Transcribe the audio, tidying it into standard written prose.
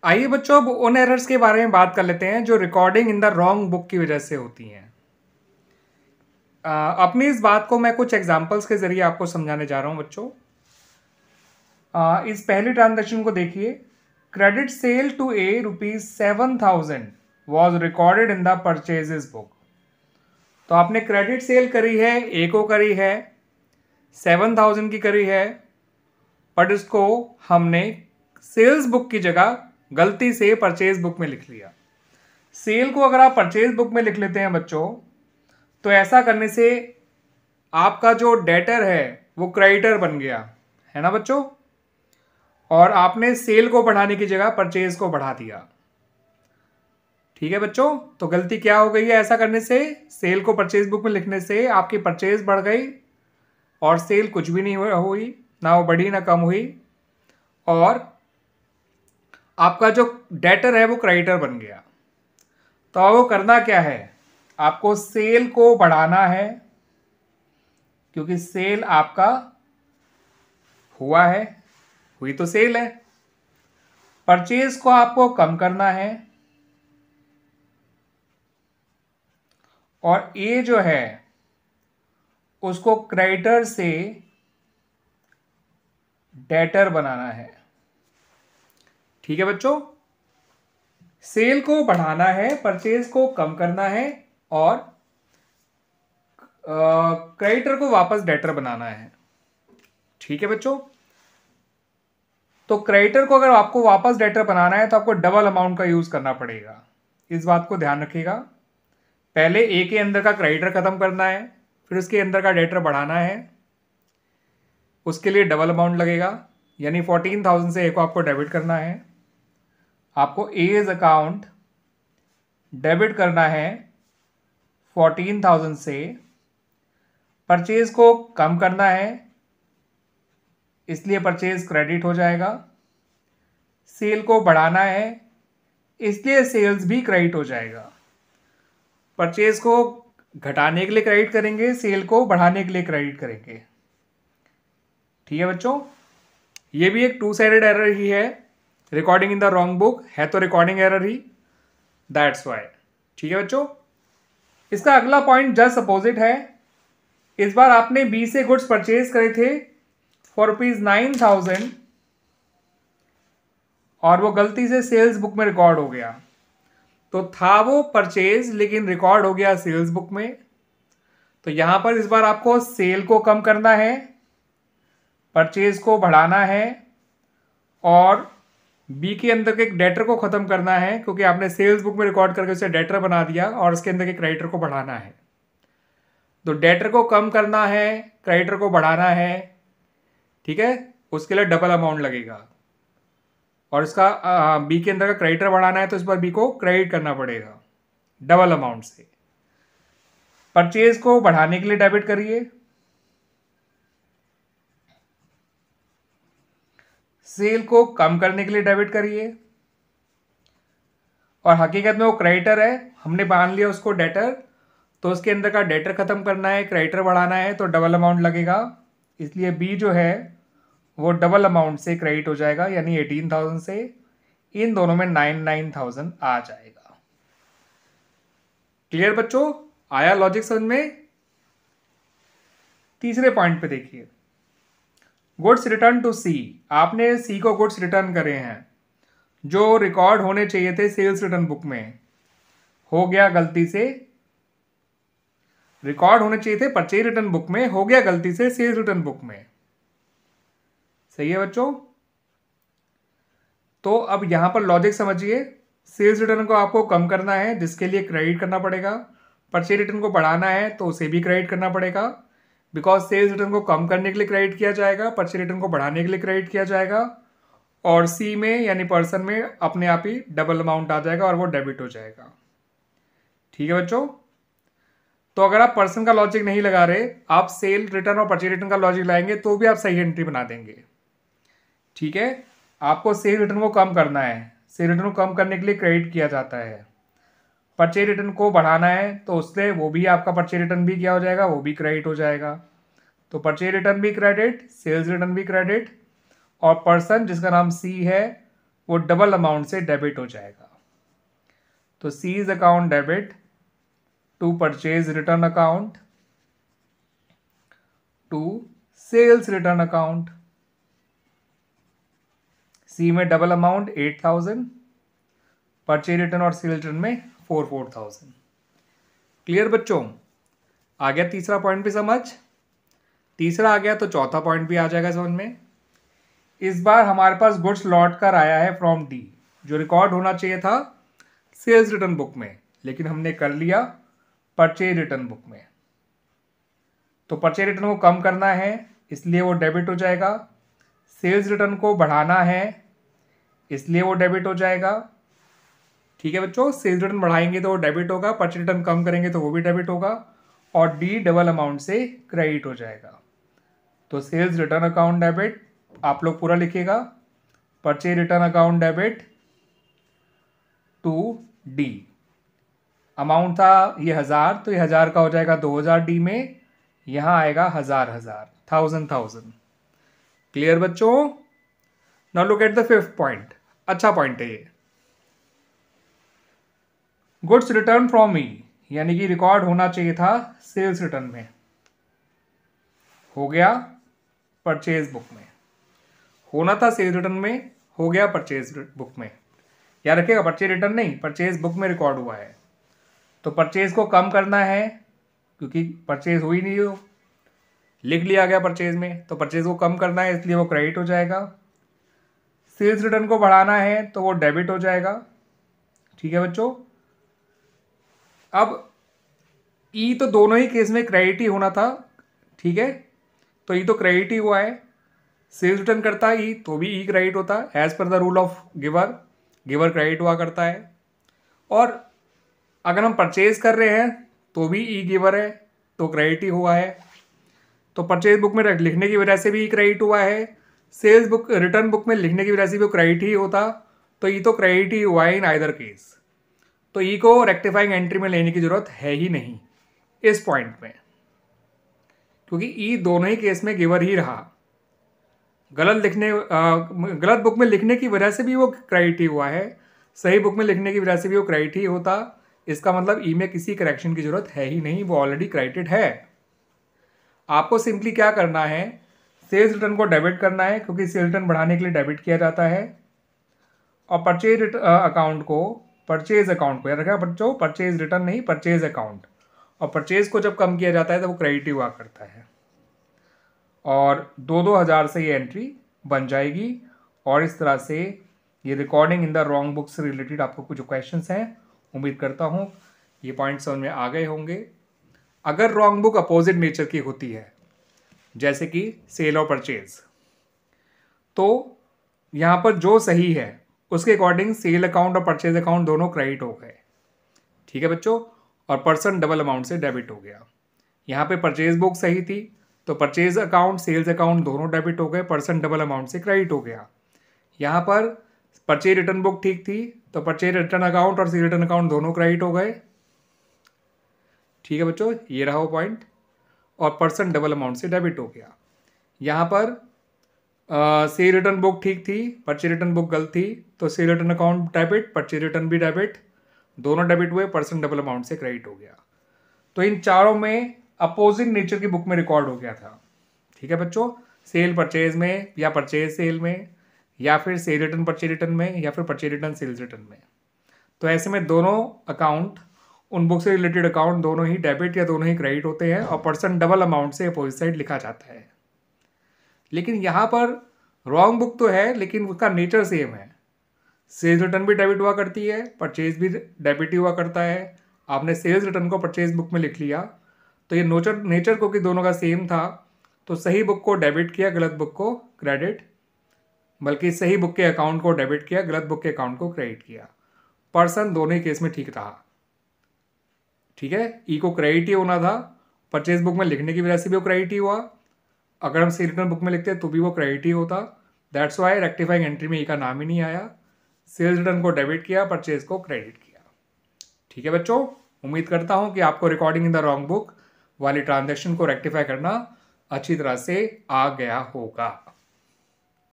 आइए बच्चों, अब उन एरर्स के बारे में बात कर लेते हैं जो recording in the wrong book की वजह से होती हैं। अपनी इस बात को मैं कुछ एग्जांपल्स के जरिए आपको समझाने जा रहा हूं बच्चों। इस पहली ट्रांजैक्शन को देखिए। Credit sale to A ₹7,000 was recorded in the purchases book. तो आपने क्रेडिट सेल करी है, ए को करी है, 7,000 की करी है, बट इसको हमने सेल्स बुक की जगह गलती से परचेज बुक में लिख लिया। सेल को अगर आप परचेज बुक में लिख लेते हैं बच्चों, तो ऐसा करने से आपका जो डेटर है वो क्रेडिटर बन गया है ना बच्चों, और आपने सेल को बढ़ाने की जगह परचेज को बढ़ा दिया। ठीक है बच्चों, तो गलती क्या हो गई है ऐसा करने से? सेल को परचेज बुक में लिखने से आपकी परचेज बढ़ गई और सेल कुछ भी नहीं हुई, ना वो बढ़ी ना कम हुई, और आपका जो डेटर है वो क्रेडिटर बन गया। तो अब वो करना क्या है? आपको सेल को बढ़ाना है, क्योंकि सेल आपका हुआ है, हुई तो सेल है। परचेज को आपको कम करना है, और ए जो है उसको क्रेडिटर से डेटर बनाना है। ठीक है बच्चों, सेल को बढ़ाना है, परचेज को कम करना है, और क्रेडिटर को वापस डेटर बनाना है। ठीक है बच्चों, तो क्रेडिटर को अगर आपको वापस डेटर बनाना है तो आपको डबल अमाउंट का यूज करना पड़ेगा। इस बात को ध्यान रखिएगा। पहले ए के अंदर का क्रेडिटर खत्म करना है, फिर उसके अंदर का डेटर बढ़ाना है, उसके लिए डबल अमाउंट लगेगा, यानी 14,000 से ए को आपको डेबिट करना है। आपको एज अकाउंट डेबिट करना है 14,000 से, परचेज को कम करना है, इसलिए परचेज क्रेडिट हो जाएगा। सेल को बढ़ाना है, इसलिए सेल्स भी क्रेडिट हो जाएगा। परचेज को घटाने के लिए क्रेडिट करेंगे, सेल को बढ़ाने के लिए क्रेडिट करेंगे। ठीक है बच्चों, ये भी एक टू साइडेड एरर ही है। Recording in the wrong book है तो recording error he, that's why. ठीक है बच्चों, इसका अगला पॉइंट जस्ट अपोजिट है। इस बार आपने बी से गुड्स परचेज करे थे फॉर ₹9,000 और वो गलती से सेल्स बुक में रिकॉर्ड हो गया। तो था वो परचेज लेकिन रिकॉर्ड हो गया सेल्स बुक में। तो यहां पर इस बार आपको सेल को कम करना है, परचेज को बढ़ाना है, और बी के अंदर के डेटर को खत्म करना है, क्योंकि आपने सेल्स बुक में रिकॉर्ड करके उसे डेटर बना दिया, और उसके अंदर के क्रेडिटर को बढ़ाना है। तो डेटर को कम करना है, क्रेडिटर को बढ़ाना है। ठीक है, उसके लिए डबल अमाउंट लगेगा, और इसका बी के अंदर का क्रेडिटर बढ़ाना है तो इस बार बी को क्रेडिट करना पड़ेगा डबल अमाउंट से। परचेज को बढ़ाने के लिए डेबिट करिए, सेल को कम करने के लिए डेबिट करिए, और हकीकत में वो क्रेडिटर है, हमने मान लिया उसको डेटर, तो उसके अंदर का डेटर खत्म करना है, क्रेडिटर बढ़ाना है, तो डबल अमाउंट लगेगा। इसलिए बी जो है वो डबल अमाउंट से क्रेडिट हो जाएगा, यानी 18,000 से इन दोनों में 9,000 आ जाएगा। क्लियर बच्चों, आया लॉजिक समझ में? तीसरे पॉइंट पे देखिए, गुड्स रिटर्न टू सी। आपने सी को गुड्स रिटर्न करे हैं जो रिकॉर्ड होने चाहिए थे सेल्स रिटर्न बुक में, हो गया गलती से रिकॉर्ड होने चाहिए थे परचेज रिटर्न बुक में, हो गया गलती से सेल्स रिटर्न बुक में। सही है बच्चों? तो अब यहां पर लॉजिक समझिए। सेल्स रिटर्न को आपको कम करना है, जिसके लिए क्रेडिट करना पड़ेगा। परचेज रिटर्न को बढ़ाना है तो उसे भी क्रेडिट करना पड़ेगा, बिकॉज सेल्स रिटर्न को कम करने के लिए क्रेडिट किया जाएगा, परचेज रिटर्न को बढ़ाने के लिए क्रेडिट किया जाएगा, और सी में यानी पर्सन में अपने आप ही डबल अमाउंट आ जाएगा और वो डेबिट हो जाएगा। ठीक है बच्चों, तो अगर आप पर्सन का लॉजिक नहीं लगा रहे, आप सेल रिटर्न और परचेज रिटर्न का लॉजिक लाएंगे तो भी आप सही एंट्री बना देंगे। ठीक है, आपको सेल रिटर्न को कम करना है, सेल रिटर्न को कम करने के लिए क्रेडिट किया जाता है। परचेज रिटर्न को बढ़ाना है तो उससे वो भी आपका परचेज रिटर्न भी क्या हो जाएगा, वो भी क्रेडिट हो जाएगा। तो परचेज रिटर्न भी क्रेडिट, सेल्स रिटर्न भी क्रेडिट, और पर्सन जिसका नाम सी है वो डबल अमाउंट से डेबिट हो जाएगा। तो सीज account debit to purchase return account to sales return account. C में डबल अमाउंट 8,000, परचेज रिटर्न और सेल रिटर्न में 4,000। क्लियर बच्चों? आ गया तीसरा पॉइंट भी समझ? तीसरा आ गया तो चौथा पॉइंट भी आ जाएगा समझ में। इस बार हमारे पास गुड्स लौट कर आया है फ्रॉम डी, जो रिकॉर्ड होना चाहिए था सेल्स रिटर्न बुक में, लेकिन हमने कर लिया परचेज रिटर्न बुक में। तो परचेज रिटर्न को कम करना है इसलिए वो डेबिट हो जाएगा, सेल्स रिटर्न को बढ़ाना है इसलिए वो डेबिट हो जाएगा। ठीक है बच्चों, सेल्स रिटर्न बढ़ाएंगे तो वो डेबिट होगा, परचेज रिटर्न कम करेंगे तो वो भी डेबिट होगा, और डी डबल अमाउंट से क्रेडिट हो जाएगा। तो सेल्स रिटर्न अकाउंट डेबिट आप लोग पूरा लिखिएगा, purchase return account debit to D. Amount था ये 1000, तो ये 1000 का हो जाएगा 2000 डी में, यहां आएगा 1000 1000। क्लियर बच्चों? Now look at the fifth point. अच्छा पॉइंट है ये। गुड्स रिटर्न फ्रॉम ई, यानी कि रिकॉर्ड होना चाहिए था सेल्स रिटर्न में, हो गया परचेज बुक में। होना था सेल्स रिटर्न में, हो गया परचेज बुक में। याद रखिएगा परचेज रिटर्न नहीं, परचेज बुक में रिकॉर्ड हुआ है। तो परचेज को कम करना है क्योंकि परचेज हुई नहीं हो, लिख लिया गया परचेज में, तो परचेज को कम करना है इसलिए वो क्रेडिट हो जाएगा। सेल्स रिटर्न को बढ़ाना है तो वो डेबिट हो जाएगा। ठीक है बच्चों? अब ई तो दोनों ही केस में क्रेडिट ही होना था। ठीक है, तो ई तो क्रेडिट ही हुआ है। सेल्स रिटर्न करता है ई तो भी ई क्रेडिट होता है as per the rule of giver, giver credit हुआ करता है। और अगर हम परचेज कर रहे हैं तो भी ई गिवर है तो क्रेडिट ही हुआ है। तो परचेज बुक में लिखने की वजह से भी ई क्रेडिट हुआ है, सेल्स बुक रिटर्न बुक में लिखने की वजह से भी वो क्रेडिट ही होता, तो ई तो क्रेडिट ही हुआ है इन आइदर केस। तो ई को रेक्टिफाइंग एंट्री में लेने की जरूरत है ही नहीं इस पॉइंट में, क्योंकि ई दोनों ही केस में गिवर ही रहा। गलत बुक में लिखने की वजह से भी वो क्रेडिट ही हुआ है, सही बुक में लिखने की वजह से भी वो क्रेडिट ही होता। इसका मतलब ई में किसी करेक्शन की जरूरत है ही नहीं, वो ऑलरेडी क्रेडिटेड है। आपको सिंपली क्या करना है, सेल्स रिटर्न को डेबिट करना है क्योंकि सेल्स रिटर्न बढ़ाने के लिए डेबिट किया जाता है, और परचेज अकाउंट को याद रखा बच्चों, परचेज रिटर्न नहीं परचेज अकाउंट, और परचेज को जब कम किया जाता है तो वो क्रेडिट ही हुआ करता है। और 2,000 से ये एंट्री बन जाएगी। और इस तरह से ये recording in the wrong book से रिलेटेड आपको कुछ क्वेश्चंस हैं, उम्मीद करता हूँ ये पॉइंट समझ में आ गए होंगे। अगर रॉन्ग बुक अपोजिट नेचर की होती है जैसे कि सेल और परचेज, तो यहाँ पर जो सही है उसके अकॉर्डिंग सेल अकाउंट और परचेज अकाउंट दोनों क्रेडिट हो गए। ठीक है बच्चों? और पर्सन डबल अमाउंट से डेबिट हो गया। यहाँ पे परचेज बुक सही थी तो परचेज अकाउंट सेल्स अकाउंट दोनों डेबिट हो गए, पर्सन डबल अमाउंट से क्रेडिट हो गया। यहाँ पर परचेज रिटर्न बुक ठीक थी तो परचेज रिटर्न अकाउंट और सेल रिटर्न अकाउंट दोनों क्रेडिट हो गए। ठीक है बच्चों, ये रहा वो पॉइंट। और पर्सन डबल अमाउंट से डेबिट हो गया। यहाँ पर सेल रिटर्न बुक ठीक थी, परचेज रिटर्न बुक गलत थी, तो cell return account debit, purchase return भी डेबिट, दोनों डेबिट हुए, पर्सन डबल अमाउंट से क्रेडिट हो गया। तो इन चारों में अपोजिट नेचर की बुक में रिकॉर्ड हो गया था। ठीक है बच्चों? सेल परचेज में, या परचेज सेल में, या फिर सेल रिटर्न परचेज रिटर्न में, या फिर परचेज रिटर्न सेल्स रिटर्न में। तो ऐसे में दोनों अकाउंट, उन बुक से रिलेटेड अकाउंट दोनों ही डेबिट या दोनों ही क्रेडिट होते हैं, और पर्सन डबल अमाउंट से अपोजिट साइड लिखा जाता है। लेकिन यहाँ पर रॉन्ग बुक तो है लेकिन उसका नेचर सेम है। सेल्स रिटर्न भी डेबिट हुआ करती है, परचेज भी डेबिट ही हुआ करता है। आपने सेल्स रिटर्न को परचेज बुक में लिख लिया तो ये नेचर को कि दोनों का सेम था, तो सही बुक को डेबिट किया, गलत बुक को क्रेडिट, बल्कि सही बुक के अकाउंट को डेबिट किया, गलत बुक के अकाउंट को क्रेडिट किया। पर्सन दोनों ही केस में ठीक रहा। ठीक है? ई को क्रेडिट ही होना था, परचेज बुक में लिखने की वजह से भी वो क्रेडिट ही हुआ, अगर हम सेल रिटर्न बुक में लिखते तो भी वो क्रेडिट ही होता। दैट्स वाई रेक्टिफाइंग एंट्री में ई का नाम ही नहीं आया। सेल्स रिटर्न को डेबिट किया, परचेज को क्रेडिट किया। ठीक है बच्चों, उम्मीद करता हूं कि आपको recording in the wrong book वाली ट्रांजैक्शन को रेक्टिफाई करना अच्छी तरह से आ गया होगा।